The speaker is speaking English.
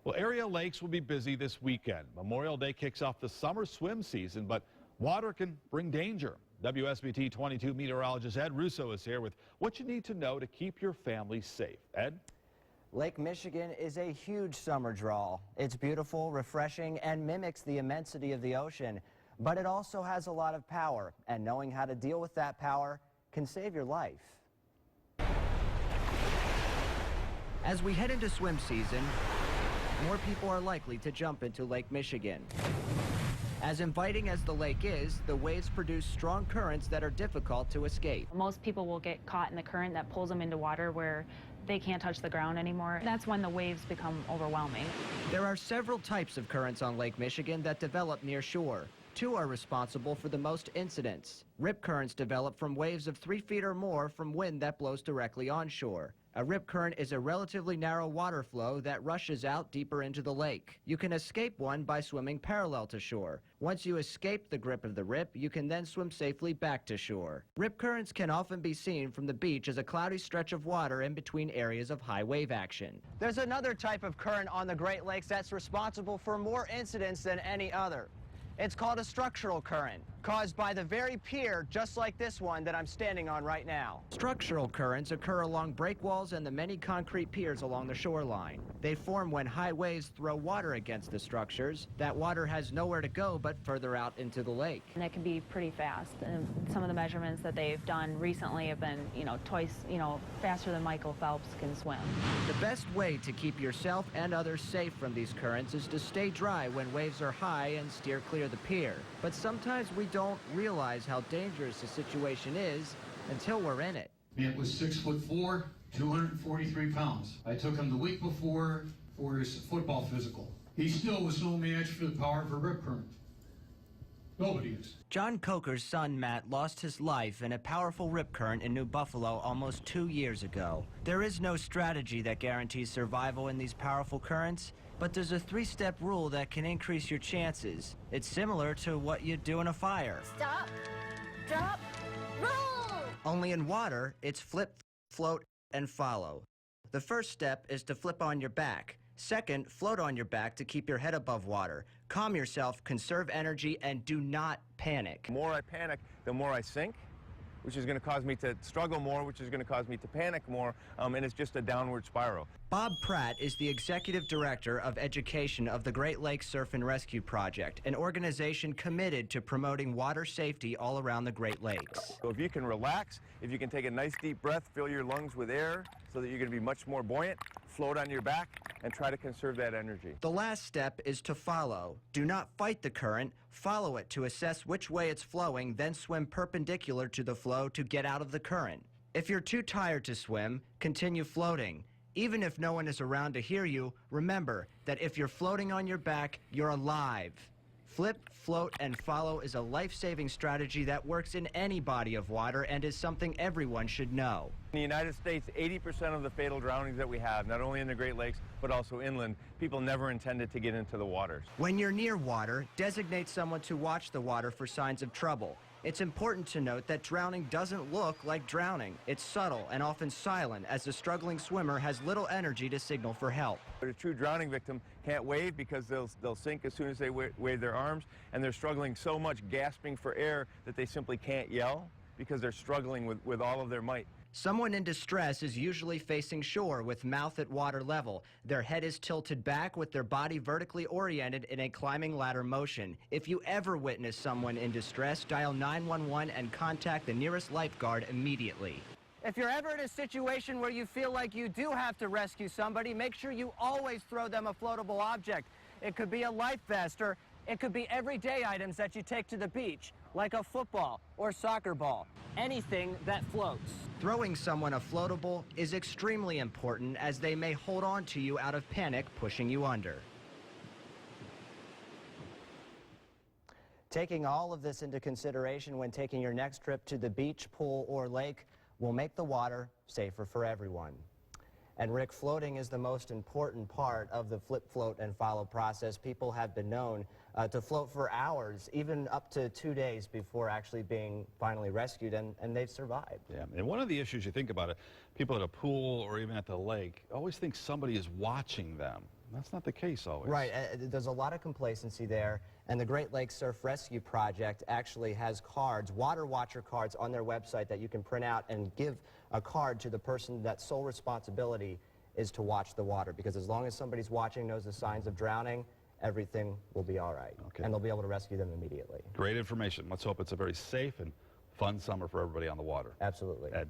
Well, area lakes will be busy this weekend. Memorial Day kicks off the summer swim season, but water can bring danger. WSBT 22 meteorologist Ed Russo is here with what you need to know to keep your family safe. Ed? Lake Michigan is a huge summer draw. It's beautiful, refreshing, and mimics the immensity of the ocean. But it also has a lot of power, and knowing how to deal with that power can save your life. As we head into swim season, more people are likely to jump into Lake Michigan. As inviting as the lake is, the waves produce strong currents that are difficult to escape. Most people will get caught in the current that pulls them into water where they can't touch the ground anymore. That's when the waves become overwhelming. There are several types of currents on Lake Michigan that develop near shore. Two are responsible for the most incidents. Rip currents develop from waves of 3 feet or more from wind that blows directly onshore. A rip current is a relatively narrow water flow that rushes out deeper into the lake. You can escape one by swimming parallel to shore. Once you escape the grip of the rip, you can then swim safely back to shore. Rip currents can often be seen from the beach as a cloudy stretch of water in between areas of high wave action. There's another type of current on the Great Lakes that's responsible for more incidents than any other. It's called a structural current, caused by the very pier just like this one that I'm standing on right now. Structural currents occur along breakwalls and the many concrete piers along the shoreline. They form when high waves throw water against the structures. That water has nowhere to go but further out into the lake. And it can be pretty fast. And some of the measurements that they've done recently have been, twice, faster than Michael Phelps can swim. The best way to keep yourself and others safe from these currents is to stay dry when waves are high and steer clear the pier. But sometimes we don't realize how dangerous the situation is until we're in it. Man was 6'4", 243 pounds. I took him the week before for his football physical. He still was no match for the power of a rip current. Nobody is. John Coker's son Matt lost his life in a powerful rip current in New Buffalo almost 2 years ago. There is no strategy that guarantees survival in these powerful currents, but there's a 3-step rule that can increase your chances. It's similar to what you'd do in a fire. Stop, drop, roll! Only in water, it's flip, float, and follow. The first step is to flip on your back. Second, float on your back to keep your head above water. Calm yourself, conserve energy, and do not panic. The more I panic, the more I sink, which is going to cause me to struggle more, which is going to cause me to panic more, and it's just a downward spiral. Bob Pratt is the Executive Director of Education of the Great Lakes Surf and Rescue Project, an organization committed to promoting water safety all around the Great Lakes. So if you can relax, if you can take a nice deep breath, fill your lungs with air so that you're going to be much more buoyant, float on your back, and try to conserve that energy. The last step is to follow. Do not fight the current, follow it to assess which way it's flowing, then swim perpendicular to the flow to get out of the current. If you're too tired to swim, continue floating. Even if no one is around to hear you, remember that if you're floating on your back, you're alive. Flip, float, and follow is a life-saving strategy that works in any body of water and is something everyone should know. In the United States, 80% of the fatal drownings that we have, not only in the Great Lakes, but also inland, people never intended to get into the waters. When you're near water, designate someone to watch the water for signs of trouble. It's important to note that drowning doesn't look like drowning. It's subtle and often silent, as the struggling swimmer has little energy to signal for help. But a true drowning victim can't wave because they'll sink as soon as they wave their arms, and they're struggling so much, gasping for air, that they simply can't yell because they're struggling with all of their might. Someone in distress is usually facing shore with mouth at water level. Their head is tilted back with their body vertically oriented in a climbing ladder motion. If you ever witness someone in distress, dial 911 and contact the nearest lifeguard immediately. If you're ever in a situation where you feel like you do have to rescue somebody, make sure you always throw them a floatable object. It could be a life vest, or it could be everyday items that you take to the beach, like a football or soccer ball. Anything that floats. Throwing someone a floatable is extremely important, as they may hold on to you out of panic, pushing you under. Taking all of this into consideration when taking your next trip to the beach, pool, or lake will make the water safer for everyone. And Rick, floating is the most important part of the flip, float, and follow process. People have been known to float for hours, even up to 2 days before actually being finally rescued, and they've survived. Yeah, and one of the issues, you think about it, people at a pool or even at the lake always think somebody is watching them. That's not the case always. Right, there's a lot of complacency there, and the Great Lakes Surf Rescue Project actually has cards, water watcher cards on their website that you can print out and give a card to the person that sole responsibility is to watch the water, because as long as somebody's watching, knows the signs of drowning, everything will be all right. Okay. And they'll be able to rescue them immediately. Great information. Let's hope it's a very safe and fun summer for everybody on the water. Absolutely. Ed.